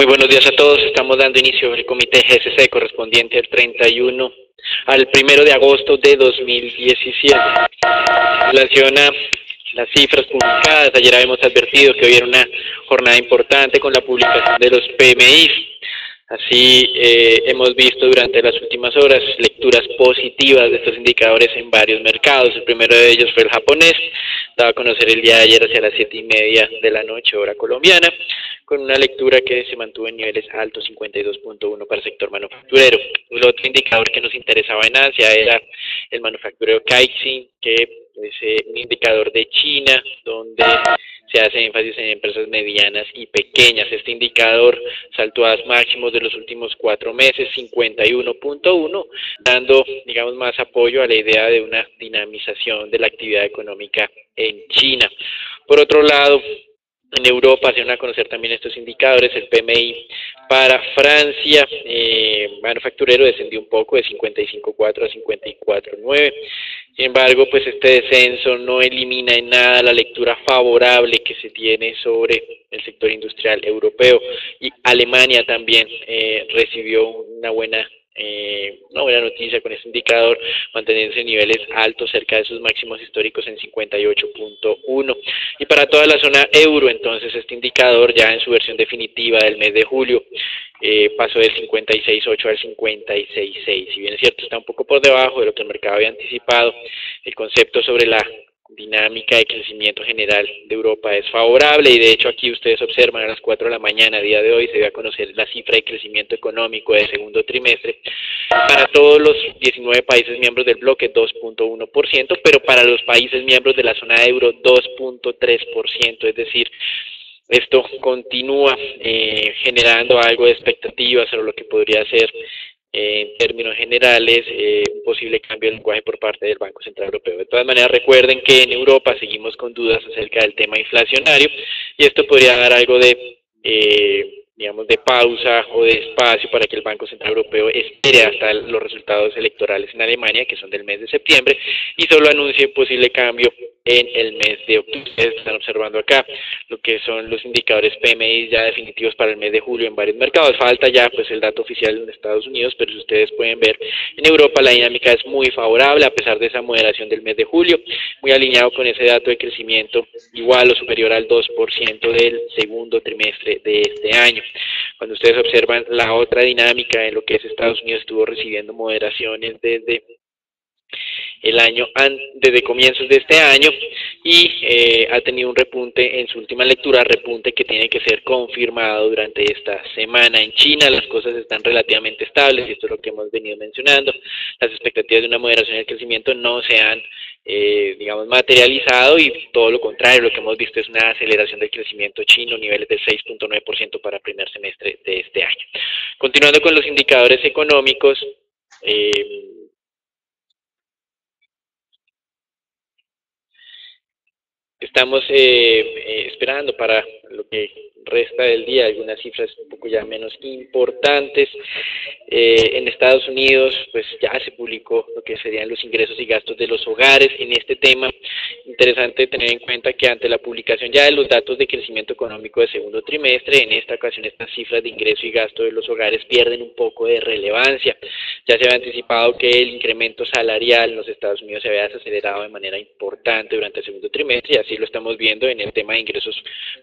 Muy buenos días a todos. Estamos dando inicio al comité GSC correspondiente al 1 de agosto de 2017. En relación a las cifras publicadas, ayer habíamos advertido que hoy era una jornada importante con la publicación de los PMI. Así hemos visto durante las últimas horas lecturas positivas de estos indicadores en varios mercados. El primero de ellos fue el japonés, dado a conocer el día de ayer hacia las 7:30 de la noche, hora colombiana, con una lectura que se mantuvo en niveles altos, 52.1 para el sector manufacturero. El otro indicador que nos interesaba en Asia era el manufacturero Caixin, que es un indicador de China, donde se hace énfasis en empresas medianas y pequeñas. Este indicador saltó a máximos de los últimos 4 meses, 51.1, dando, digamos, más apoyo a la idea de una dinamización de la actividad económica en China. Por otro lado, en Europa se van a conocer también estos indicadores. El PMI para Francia, manufacturero, descendió un poco de 55.4 a 54.9. Sin embargo, pues este descenso no elimina en nada la lectura favorable que se tiene sobre el sector industrial europeo, y Alemania también recibió una buena noticia con este indicador, manteniéndose en niveles altos cerca de sus máximos históricos en 58.1. Y para toda la zona euro, entonces, este indicador ya en su versión definitiva del mes de julio pasó del 56.8 al 56.6. Si bien es cierto, está un poco por debajo de lo que el mercado había anticipado, el concepto sobre la dinámica de crecimiento general de Europa es favorable, y de hecho aquí ustedes observan a las 4 de la mañana, a día de hoy, se dio a conocer la cifra de crecimiento económico de segundo trimestre para todos los 19 países miembros del bloque, 2.1%, pero para los países miembros de la zona euro, 2.3%, es decir, esto continúa generando algo de expectativas sobre lo que podría ser, en términos generales, un posible cambio de lenguaje por parte del Banco Central Europeo. De todas maneras, recuerden que en Europa seguimos con dudas acerca del tema inflacionario, y esto podría dar algo de, de pausa o de espacio para que el Banco Central Europeo espere hasta los resultados electorales en Alemania, que son del mes de septiembre, y solo anuncie un posible cambio en el mes de octubre. Ustedes están observando acá lo que son los indicadores PMI ya definitivos para el mes de julio en varios mercados. Falta ya pues el dato oficial en Estados Unidos, pero si ustedes pueden ver, en Europa la dinámica es muy favorable a pesar de esa moderación del mes de julio, muy alineado con ese dato de crecimiento igual o superior al 2% del segundo trimestre de este año. Cuando ustedes observan la otra dinámica en lo que es Estados Unidos, estuvo recibiendo moderaciones desde desde comienzos de este año, y ha tenido un repunte en su última lectura, repunte que tiene que ser confirmado durante esta semana. En China las cosas están relativamente estables, y esto es lo que hemos venido mencionando. Las expectativas de una moderación del crecimiento no se han materializado, y todo lo contrario, lo que hemos visto es una aceleración del crecimiento chino, niveles del 6.9% para el primer semestre de este año. Continuando con los indicadores económicos, estamos esperando para lo que resta del día algunas cifras un poco ya menos importantes. En Estados Unidos pues ya se publicó lo que serían los ingresos y gastos de los hogares. En este tema, interesante tener en cuenta que ante la publicación ya de los datos de crecimiento económico de segundo trimestre, en esta ocasión estas cifras de ingreso y gasto de los hogares pierden un poco de relevancia. Ya se había anticipado que el incremento salarial en los Estados Unidos se había desacelerado de manera importante durante el segundo trimestre, y así lo estamos viendo en el tema de ingresos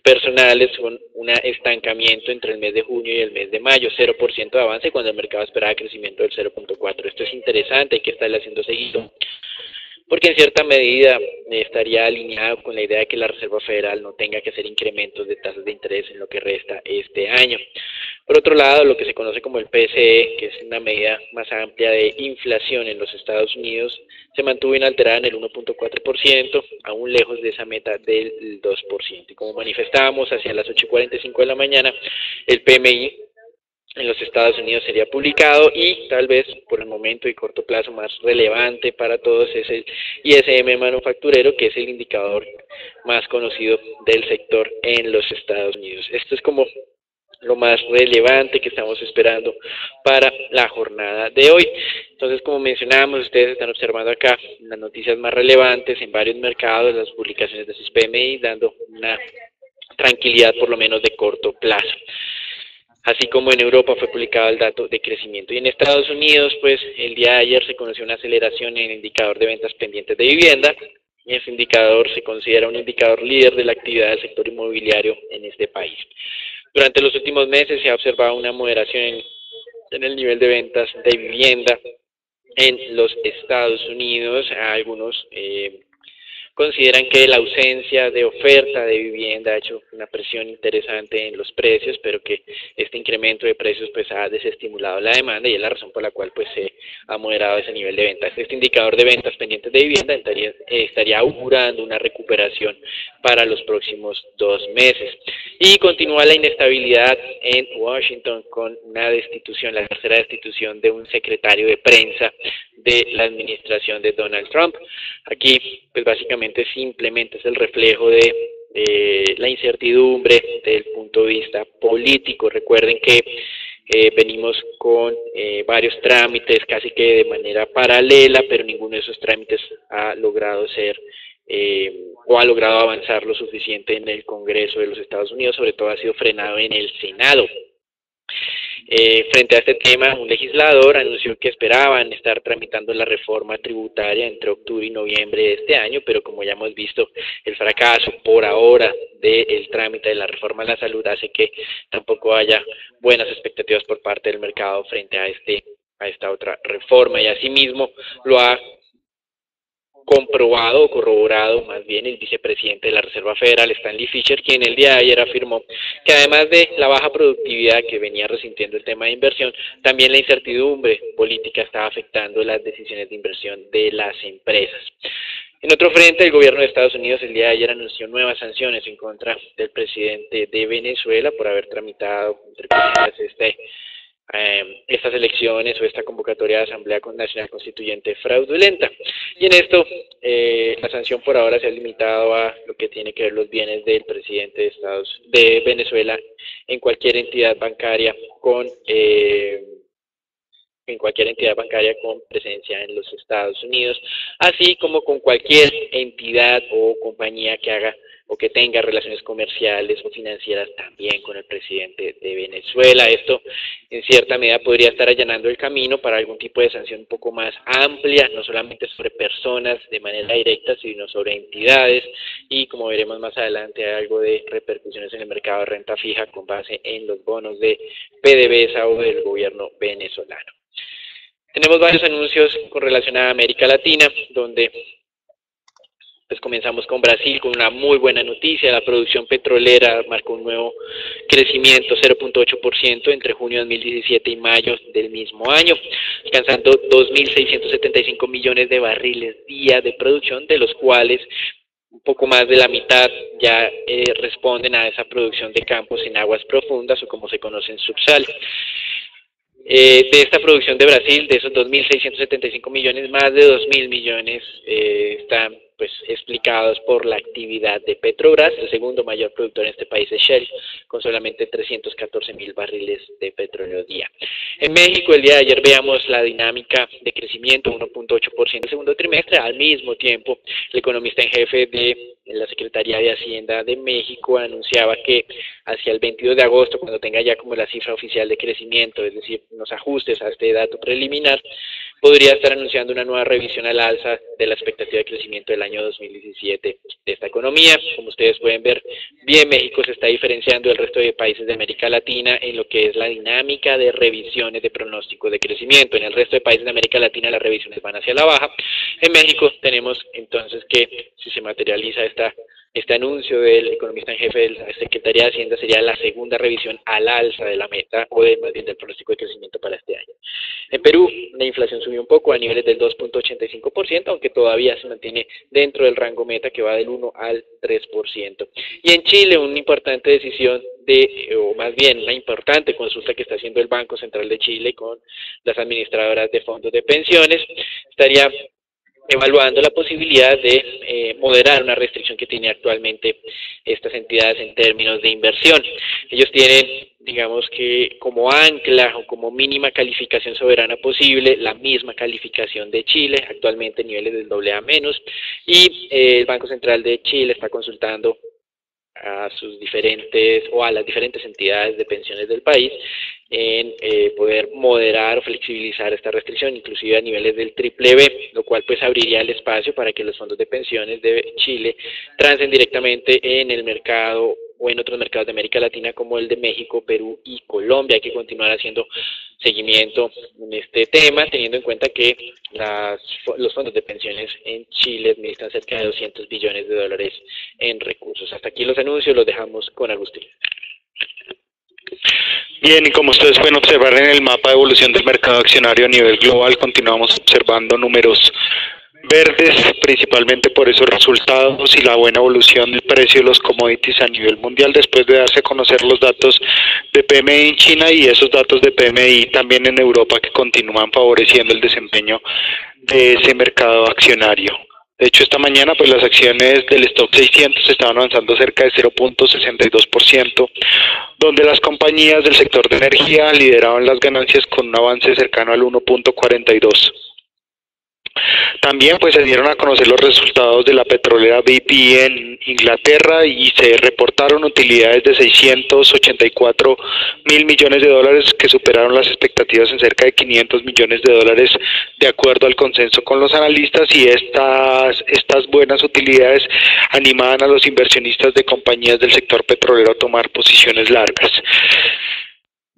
personales, con un estancamiento entre el mes de junio y el mes de mayo, 0% de avance cuando el mercado esperaba crecimiento del 0.4%. Esto es interesante, hay que estarle haciendo seguido, porque en cierta medida estaría alineado con la idea de que la Reserva Federal no tenga que hacer incrementos de tasas de interés en lo que resta este año. Por otro lado, lo que se conoce como el PCE, que es una medida más amplia de inflación en los Estados Unidos, se mantuvo inalterada en el 1.4%, aún lejos de esa meta del 2%. Y como manifestábamos, hacia las 8:45 de la mañana, el PMI en los Estados Unidos sería publicado, y tal vez por el momento y corto plazo más relevante para todos es el ISM manufacturero, que es el indicador más conocido del sector en los Estados Unidos. Esto es como lo más relevante que estamos esperando para la jornada de hoy. Entonces, como mencionábamos, ustedes están observando acá las noticias más relevantes en varios mercados, las publicaciones de sus PMI, dando una tranquilidad por lo menos de corto plazo. así como en Europa fue publicado el dato de crecimiento. Y en Estados Unidos, pues el día de ayer se conoció una aceleración en el indicador de ventas pendientes de vivienda, y ese indicador se considera un indicador líder de la actividad del sector inmobiliario en este país. Durante los últimos meses se ha observado una moderación en el nivel de ventas de vivienda en los Estados Unidos. Algunos consideran que la ausencia de oferta de vivienda ha hecho una presión interesante en los precios, pero que este incremento de precios pues ha desestimulado la demanda, y es la razón por la cual pues se ha moderado ese nivel de ventas. Este indicador de ventas pendientes de vivienda estaría augurando una recuperación para los próximos 2 meses. Y continúa la inestabilidad en Washington con una destitución, la tercera destitución de un secretario de prensa de la administración de Donald Trump. Aquí pues básicamente simplemente es el reflejo de la incertidumbre desde el punto de vista político. Recuerden que venimos con varios trámites casi que de manera paralela, pero ninguno de esos trámites ha logrado ser o ha logrado avanzar lo suficiente en el Congreso de los Estados Unidos. Sobre todo ha sido frenado en el Senado. Frente a este tema, un legislador anunció que esperaban estar tramitando la reforma tributaria entre octubre y noviembre de este año, pero como ya hemos visto, el fracaso por ahora del trámite de la reforma a la salud hace que tampoco haya buenas expectativas por parte del mercado frente a esta otra reforma, y asimismo lo ha comprobado o corroborado más bien el vicepresidente de la Reserva Federal, Stanley Fischer, quien el día de ayer afirmó que además de la baja productividad que venía resintiendo el tema de inversión, también la incertidumbre política estaba afectando las decisiones de inversión de las empresas. En otro frente, el gobierno de Estados Unidos el día de ayer anunció nuevas sanciones en contra del presidente de Venezuela por haber tramitado, entre comillas, estas elecciones o esta convocatoria de Asamblea Nacional Constituyente fraudulenta. Y en esto la sanción por ahora se ha limitado a lo que tiene que ver los bienes del presidente de Venezuela en cualquier entidad bancaria con presencia en los Estados Unidos, así como con cualquier entidad o compañía que haga o que tenga relaciones comerciales o financieras también con el presidente de Venezuela. Esto en cierta medida podría estar allanando el camino para algún tipo de sanción un poco más amplia, no solamente sobre personas de manera directa, sino sobre entidades, y como veremos más adelante hay algo de repercusiones en el mercado de renta fija con base en los bonos de PDVSA o del gobierno venezolano. Tenemos varios anuncios con relación a América Latina, donde pues comenzamos con Brasil con una muy buena noticia. La producción petrolera marcó un nuevo crecimiento, 0.8% entre junio de 2017 y mayo del mismo año, alcanzando 2.675 millones de barriles día de producción, de los cuales un poco más de la mitad ya responden a esa producción de campos en aguas profundas, o como se conoce en subsal. De esta producción de Brasil, de esos 2.675 millones, más de 2.000 millones están pues explicados por la actividad de Petrobras. El segundo mayor productor en este país es Shell, con solamente 314.000 barriles de petróleo día. En México, el día de ayer veamos la dinámica de crecimiento, 1.8% en el segundo trimestre. Al mismo tiempo, el economista en jefe de la Secretaría de Hacienda de México anunciaba que hacia el 22 de agosto, cuando tenga ya como la cifra oficial de crecimiento, es decir, los ajustes a este dato preliminar, podría estar anunciando una nueva revisión al alza de la expectativa de crecimiento del año 2017 de esta economía. Como ustedes pueden ver, bien, México se está diferenciando del resto de países de América Latina en lo que es la dinámica de revisiones de pronóstico de crecimiento. En el resto de países de América Latina las revisiones van hacia la baja. En México tenemos entonces que, si se materializa este anuncio del economista en jefe de la Secretaría de Hacienda, sería la segunda revisión al alza de la meta, o más bien del pronóstico de crecimiento para este año. En Perú, la inflación subió un poco a niveles del 2.85%, aunque todavía se mantiene dentro del rango meta, que va del 1 al 3%. Y en Chile, una importante decisión o más bien una importante consulta que está haciendo el Banco Central de Chile con las administradoras de fondos de pensiones, estaría evaluando la posibilidad de moderar una restricción que tiene actualmente estas entidades en términos de inversión. Ellos tienen, digamos que como ancla o como mínima calificación soberana posible, la misma calificación de Chile, actualmente niveles del AA-, y el Banco Central de Chile está consultando a sus diferentes o a las diferentes entidades de pensiones del país en poder moderar o flexibilizar esta restricción, inclusive a niveles del triple B, lo cual pues abriría el espacio para que los fondos de pensiones de Chile transen directamente en el mercado o en otros mercados de América Latina como el de México, Perú y Colombia. Hay que continuar haciendo seguimiento en este tema, teniendo en cuenta que los fondos de pensiones en Chile administran cerca de 200 billones de dólares en recursos. Hasta aquí los anuncios, los dejamos con Agustín. Bien, y como ustedes pueden observar en el mapa de evolución del mercado accionario a nivel global, continuamos observando números verdes, principalmente por esos resultados y la buena evolución del precio de los commodities a nivel mundial después de darse a conocer los datos de PMI en China y esos datos de PMI también en Europa que continúan favoreciendo el desempeño de ese mercado accionario. De hecho, esta mañana pues las acciones del Stock 600 estaban avanzando cerca de 0.62%, donde las compañías del sector de energía lideraban las ganancias con un avance cercano al 1.42%. También pues se dieron a conocer los resultados de la petrolera BP en Inglaterra y se reportaron utilidades de 684 mil millones de dólares que superaron las expectativas en cerca de 500 millones de dólares de acuerdo al consenso con los analistas, y estas buenas utilidades animaban a los inversionistas de compañías del sector petrolero a tomar posiciones largas.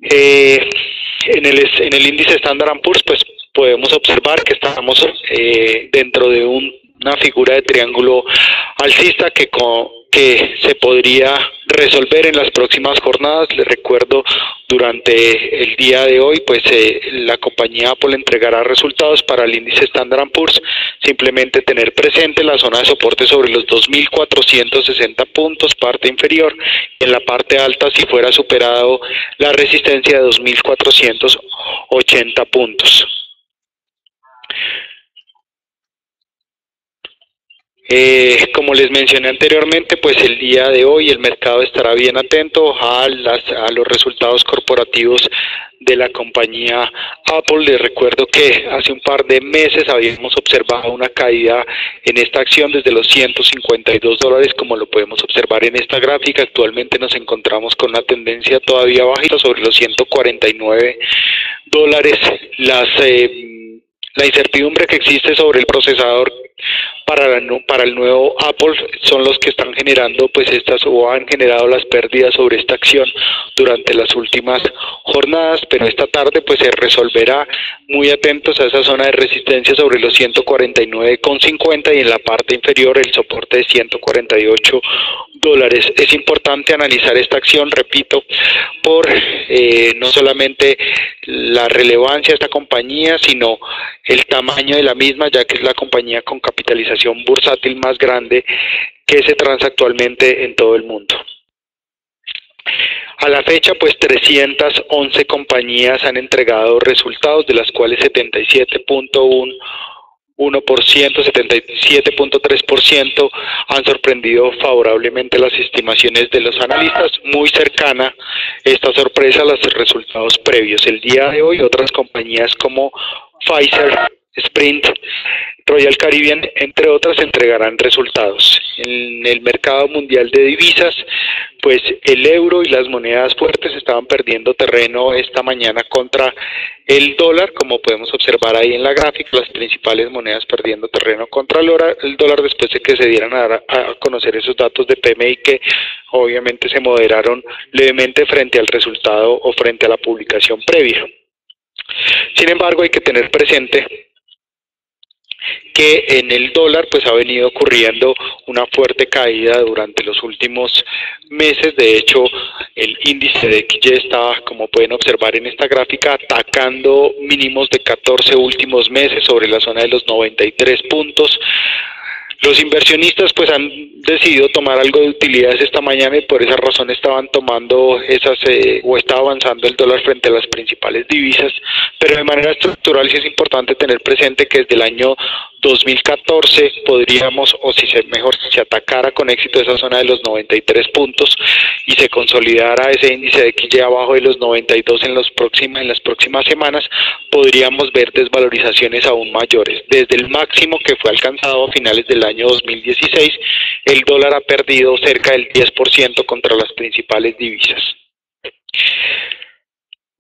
En el índice Standard & Poor's pues podemos observar que estamos dentro de una figura de triángulo alcista que se podría resolver en las próximas jornadas. Les recuerdo, durante el día de hoy pues la compañía Apple entregará resultados para el índice Standard & Poor's. Simplemente tener presente la zona de soporte sobre los 2.460 puntos, parte inferior, y en la parte alta si fuera superado la resistencia de 2.480 puntos. Como les mencioné anteriormente, pues el día de hoy el mercado estará bien atento a los resultados corporativos de la compañía Apple. Les recuerdo que hace un par de meses habíamos observado una caída en esta acción desde los 152 dólares, como lo podemos observar en esta gráfica. Actualmente nos encontramos con una tendencia todavía bajita sobre los 149 dólares. La incertidumbre que existe sobre el procesador para el nuevo Apple son los que están generando pues han generado las pérdidas sobre esta acción durante las últimas jornadas, pero esta tarde pues se resolverá. Muy atentos a esa zona de resistencia sobre los 149,50 y en la parte inferior el soporte de 148 dólares. Es importante analizar esta acción, repito, por no solamente la relevancia de esta compañía, sino el tamaño de la misma, ya que es la compañía con capitalización bursátil más grande que se transa actualmente en todo el mundo. A la fecha, pues 311 compañías han entregado resultados, de las cuales 77.1%, 77.3% han sorprendido favorablemente las estimaciones de los analistas. Muy cercana esta sorpresa a los resultados previos. El día de hoy otras compañías como Pfizer, Sprint, Royal Caribbean, entre otras, entregarán resultados. En el mercado mundial de divisas, pues el euro y las monedas fuertes estaban perdiendo terreno esta mañana contra el dólar, como podemos observar ahí en la gráfica, las principales monedas perdiendo terreno contra el dólar después de que se dieran a conocer esos datos de PMI que obviamente se moderaron levemente frente al resultado o frente a la publicación previa. Sin embargo, hay que tener presente que en el dólar pues ha venido ocurriendo una fuerte caída durante los últimos meses. De hecho, el índice de XY estaba, como pueden observar en esta gráfica, atacando mínimos de 14 últimos meses sobre la zona de los 93 puntos. Los inversionistas pues han decidido tomar algo de utilidades esta mañana y por esa razón estaban tomando o estaba avanzando el dólar frente a las principales divisas, pero de manera estructural sí es importante tener presente que desde el año 2014 podríamos, o si se mejor, si se atacara con éxito esa zona de los 93 puntos y se consolidara ese índice de XY abajo de los 92 en las próximas semanas, podríamos ver desvalorizaciones aún mayores. Desde el máximo que fue alcanzado a finales del año 2016, el dólar ha perdido cerca del 10% contra las principales divisas.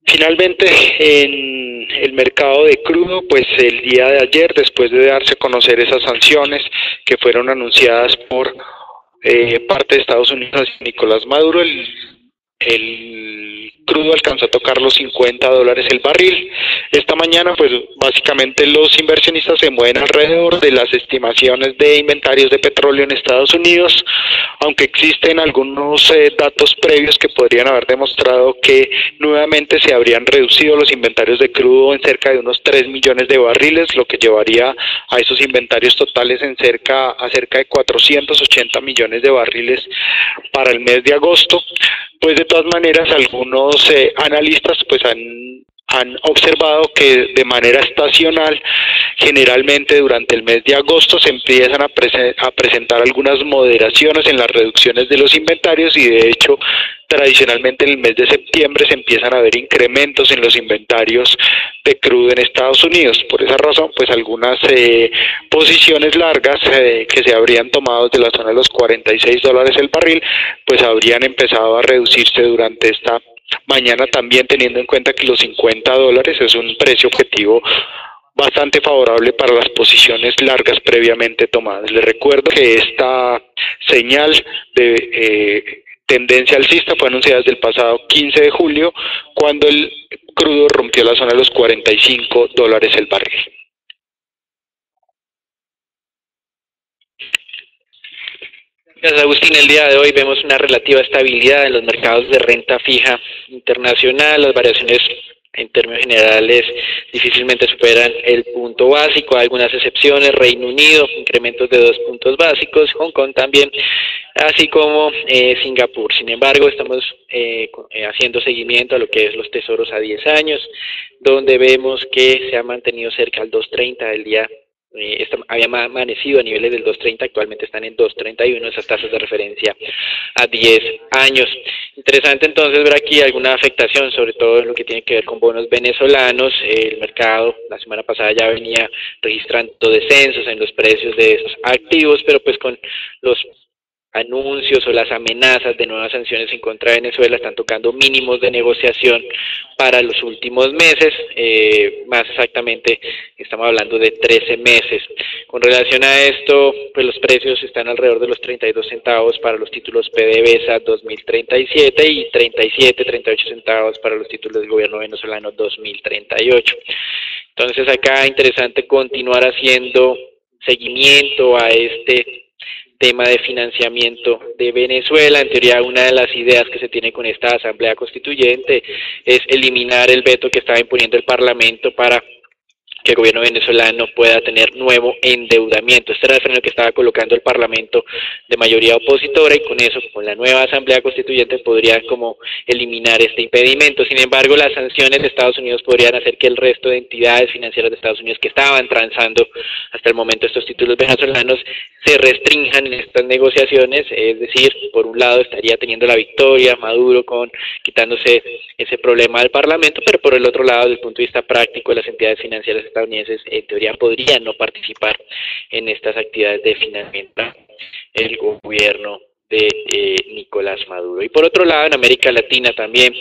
Finalmente, en el mercado de crudo, pues el día de ayer, después de darse a conocer esas sanciones que fueron anunciadas por parte de Estados Unidos hacia Nicolás Maduro, el crudo alcanzó a tocar los $50 el barril. Esta mañana, pues básicamente los inversionistas se mueven alrededor de las estimaciones de inventarios de petróleo en Estados Unidos, aunque existen algunos datos previos que podrían haber demostrado que nuevamente se habrían reducido los inventarios de crudo en cerca de unos 3 millones de barriles, lo que llevaría a esos inventarios totales en cerca de 480 millones de barriles para el mes de agosto. Pues de todas maneras, algunos analistas pues han observado que de manera estacional, generalmente durante el mes de agosto se empiezan a presentar algunas moderaciones en las reducciones de los inventarios, y de hecho tradicionalmente en el mes de septiembre se empiezan a ver incrementos en los inventarios de crudo en Estados Unidos. Por esa razón, pues algunas posiciones largas que se habrían tomado desde la zona de los $46 el barril, pues habrían empezado a reducirse durante esta mañana, también teniendo en cuenta que los $50 es un precio objetivo bastante favorable para las posiciones largas previamente tomadas. Les recuerdo que esta señal de tendencia alcista fue anunciada desde el pasado 15 de julio, cuando el crudo rompió la zona de los $45 el barril. Gracias, Agustín. El día de hoy vemos una relativa estabilidad en los mercados de renta fija internacional. Las variaciones en términos generales difícilmente superan el punto básico. Hay algunas excepciones: Reino Unido, incrementos de 2 puntos básicos, Hong Kong también, así como Singapur. Sin embargo, estamos haciendo seguimiento a lo que es los tesoros a 10 años, donde vemos que se ha mantenido cerca al 2.30 del día. Había amanecido a niveles del 2.30, actualmente están en 2.31, esas tasas de referencia a 10 años. Interesante entonces ver aquí alguna afectación, sobre todo en lo que tiene que ver con bonos venezolanos. El mercado la semana pasada ya venía registrando descensos en los precios de esos activos, pero pues con los anuncios o las amenazas de nuevas sanciones en contra de Venezuela están tocando mínimos de negociación para los últimos meses, más exactamente estamos hablando de 13 meses. Con relación a esto, pues los precios están alrededor de los 32 centavos para los títulos PDVSA 2037 y 38 centavos para los títulos del gobierno venezolano 2038. Entonces acá interesante continuar haciendo seguimiento a este tema de financiamiento de Venezuela. En teoría, una de las ideas que se tiene con esta asamblea constituyente es eliminar el veto que estaba imponiendo el Parlamento para que el gobierno venezolano pueda tener nuevo endeudamiento. Este era el freno que estaba colocando el Parlamento de mayoría opositora, y con eso, con la nueva Asamblea Constituyente, podría como eliminar este impedimento. Sin embargo, las sanciones de Estados Unidos podrían hacer que el resto de entidades financieras de Estados Unidos que estaban transando hasta el momento estos títulos venezolanos se restrinjan en estas negociaciones. Es decir, por un lado estaría teniendo la victoria Maduro quitándose ese problema del Parlamento, pero por el otro lado, desde el punto de vista práctico, las entidades financieras estadounidenses en teoría podrían no participar en estas actividades de financiamiento del gobierno de Nicolás Maduro. Y por otro lado, en América Latina también,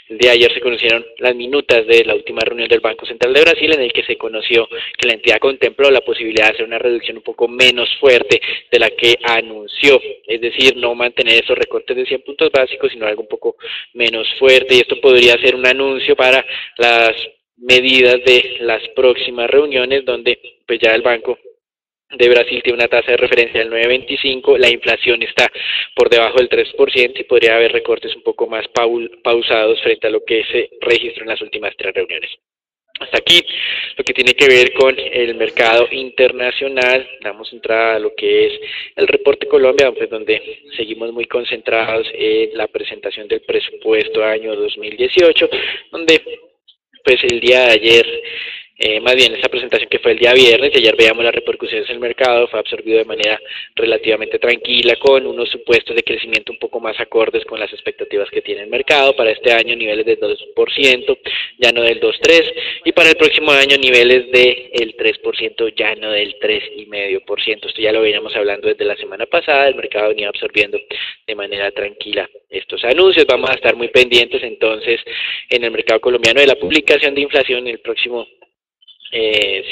el día de ayer se conocieron las minutas de la última reunión del Banco Central de Brasil, en el que se conoció que la entidad contempló la posibilidad de hacer una reducción un poco menos fuerte de la que anunció, es decir, no mantener esos recortes de 100 puntos básicos, sino algo un poco menos fuerte, y esto podría ser un anuncio para las medidas de las próximas reuniones, donde pues ya el Banco de Brasil tiene una tasa de referencia del 9.25, la inflación está por debajo del 3% y podría haber recortes un poco más pausados frente a lo que se registró en las últimas 3 reuniones. Hasta aquí lo que tiene que ver con el mercado internacional. Damos entrada a lo que es el reporte Colombia, pues donde seguimos muy concentrados en la presentación del presupuesto año 2018, donde pues el día de ayer más bien esa presentación que fue el día viernes, y ayer veíamos las repercusiones en el mercado, fue absorbido de manera relativamente tranquila, con unos supuestos de crecimiento un poco más acordes con las expectativas que tiene el mercado. Para este año niveles del 2%, ya no del 2,3%, y para el próximo año niveles del 3%, ya no del 3,5%. Esto ya lo veníamos hablando desde la semana pasada, el mercado venía absorbiendo de manera tranquila estos anuncios. Vamos a estar muy pendientes entonces en el mercado colombiano de la publicación de inflación el próximo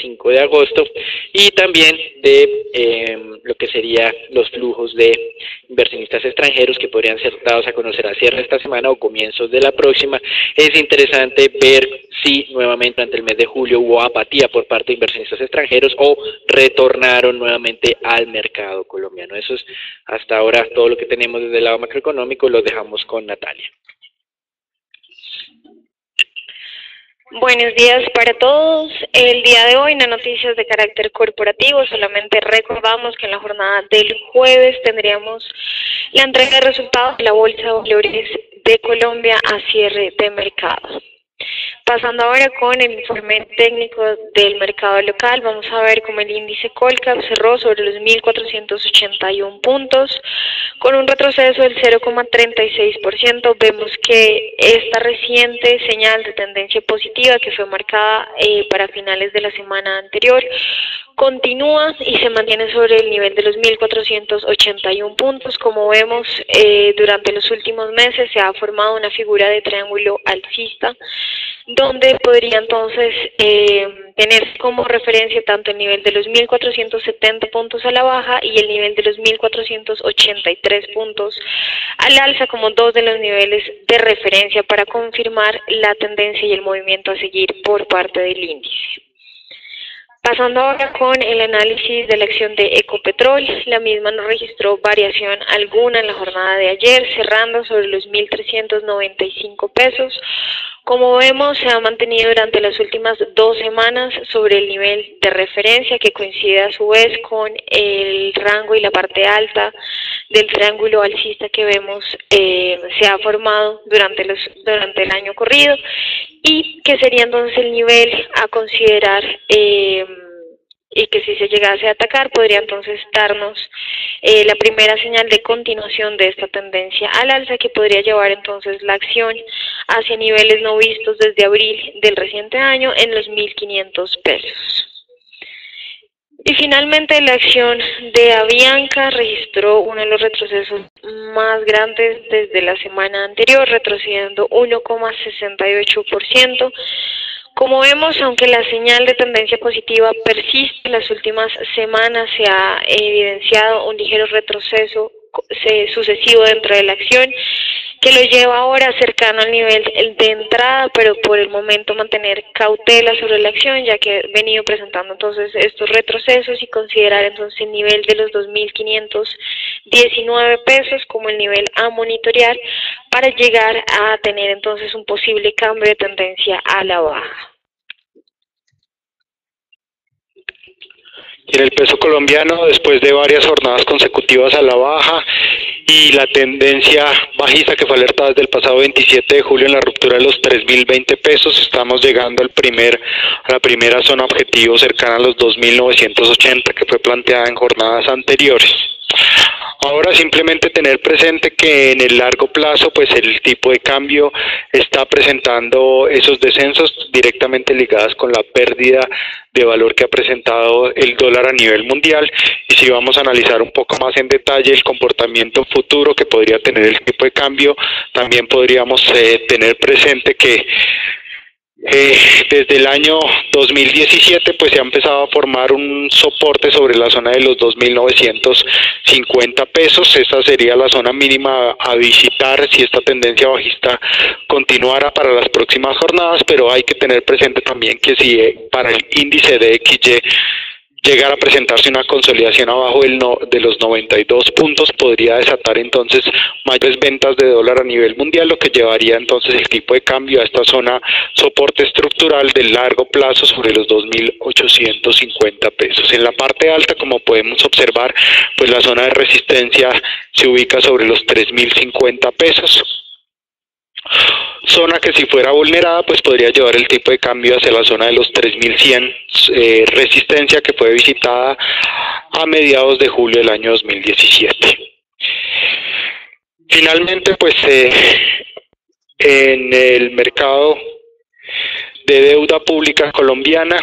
5 de agosto, y también de lo que sería los flujos de inversionistas extranjeros que podrían ser dados a conocer a cierre de esta semana o comienzos de la próxima. Es interesante ver si nuevamente durante el mes de julio hubo apatía por parte de inversionistas extranjeros o retornaron nuevamente al mercado colombiano. Eso es hasta ahora todo lo que tenemos desde el lado macroeconómico. Lo dejamos con Natalia. Buenos días para todos. El día de hoy, no noticias de carácter corporativo, solamente recordamos que en la jornada del jueves tendríamos la entrega de resultados de la Bolsa de Valores de Colombia a cierre de mercado. Pasando ahora con el informe técnico del mercado local, vamos a ver cómo el índice Colcap cerró sobre los 1.481 puntos, con un retroceso del 0,36%. Vemos que esta reciente señal de tendencia positiva que fue marcada para finales de la semana anterior continúa y se mantiene sobre el nivel de los 1.481 puntos. Como vemos, durante los últimos meses se ha formado una figura de triángulo alcista, donde podría entonces tener como referencia tanto el nivel de los 1.470 puntos a la baja y el nivel de los 1.483 puntos al alza como dos de los niveles de referencia para confirmar la tendencia y el movimiento a seguir por parte del índice. Pasando ahora con el análisis de la acción de Ecopetrol, la misma no registró variación alguna en la jornada de ayer, cerrando sobre los 1.395 pesos. Como vemos, se ha mantenido durante las últimas 2 semanas sobre el nivel de referencia, que coincide a su vez con el rango y la parte alta del triángulo alcista que vemos se ha formado durante el año corrido, y que sería entonces el nivel a considerar y que si se llegase a atacar podría entonces darnos la primera señal de continuación de esta tendencia al alza, que podría llevar entonces la acción hacia niveles no vistos desde abril del reciente año en los 1.500 pesos. Y finalmente la acción de Avianca registró uno de los retrocesos más grandes desde la semana anterior, retrocediendo 1,68%. Como vemos, aunque la señal de tendencia positiva persiste, en las últimas semanas se ha evidenciado un ligero retroceso sucesivo dentro de la acción, que lo lleva ahora cercano al nivel de entrada, pero por el momento mantener cautela sobre la acción, ya que he venido presentando entonces estos retrocesos, y considerar entonces el nivel de los 2.519 pesos como el nivel a monitorear para llegar a tener entonces un posible cambio de tendencia a la baja. Y en el peso colombiano, después de varias jornadas consecutivas a la baja y la tendencia bajista que fue alertada desde el pasado 27 de julio en la ruptura de los 3.020 pesos, estamos llegando a la primera zona objetivo cercana a los 2.980 que fue planteada en jornadas anteriores. Ahora simplemente tener presente que en el largo plazo pues el tipo de cambio está presentando esos descensos directamente ligados con la pérdida de valor que ha presentado el dólar a nivel mundial, y si vamos a analizar un poco más en detalle el comportamiento futuro que podría tener el tipo de cambio, también podríamos tener presente que desde el año 2017 pues se ha empezado a formar un soporte sobre la zona de los 2.950 pesos. Esta sería la zona mínima a visitar si esta tendencia bajista continuara para las próximas jornadas, pero hay que tener presente también que si para el índice de XY llegar a presentarse una consolidación abajo de los 92 puntos, podría desatar entonces mayores ventas de dólar a nivel mundial, lo que llevaría entonces el tipo de cambio a esta zona soporte estructural de largo plazo sobre los 2.850 pesos. En la parte alta, como podemos observar, pues la zona de resistencia se ubica sobre los 3.050 pesos. Zona que si fuera vulnerada pues podría llevar el tipo de cambio hacia la zona de los 3100, resistencia que fue visitada a mediados de julio del año 2017. Finalmente pues en el mercado de deuda pública colombiana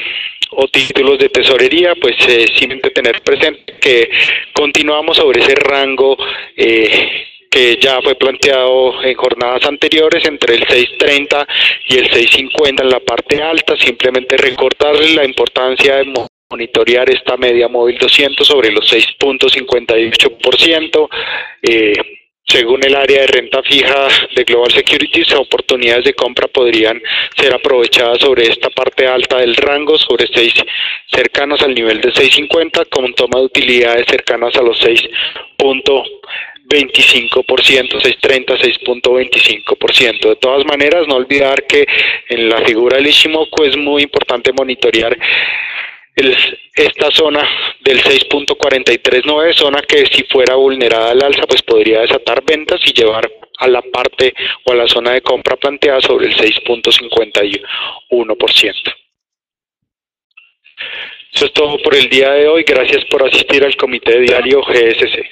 o títulos de tesorería, pues simplemente tener presente que continuamos sobre ese rango que ya fue planteado en jornadas anteriores entre el 6.30 y el 6.50 en la parte alta. Simplemente recordarle la importancia de monitorear esta media móvil 200 sobre los 6.58%. Según el área de renta fija de Global Securities, oportunidades de compra podrían ser aprovechadas sobre esta parte alta del rango, sobre 6 cercanos al nivel de 6.50, con toma de utilidades cercanas a los 6.25%, 6.30, 6.25%. De todas maneras, no olvidar que en la figura del Ichimoku es muy importante monitorear esta zona del 6.439, zona que si fuera vulnerada al alza pues podría desatar ventas y llevar a la parte o a la zona de compra planteada sobre el 6.51%. Eso es todo por el día de hoy. Gracias por asistir al Comité Diario GSC.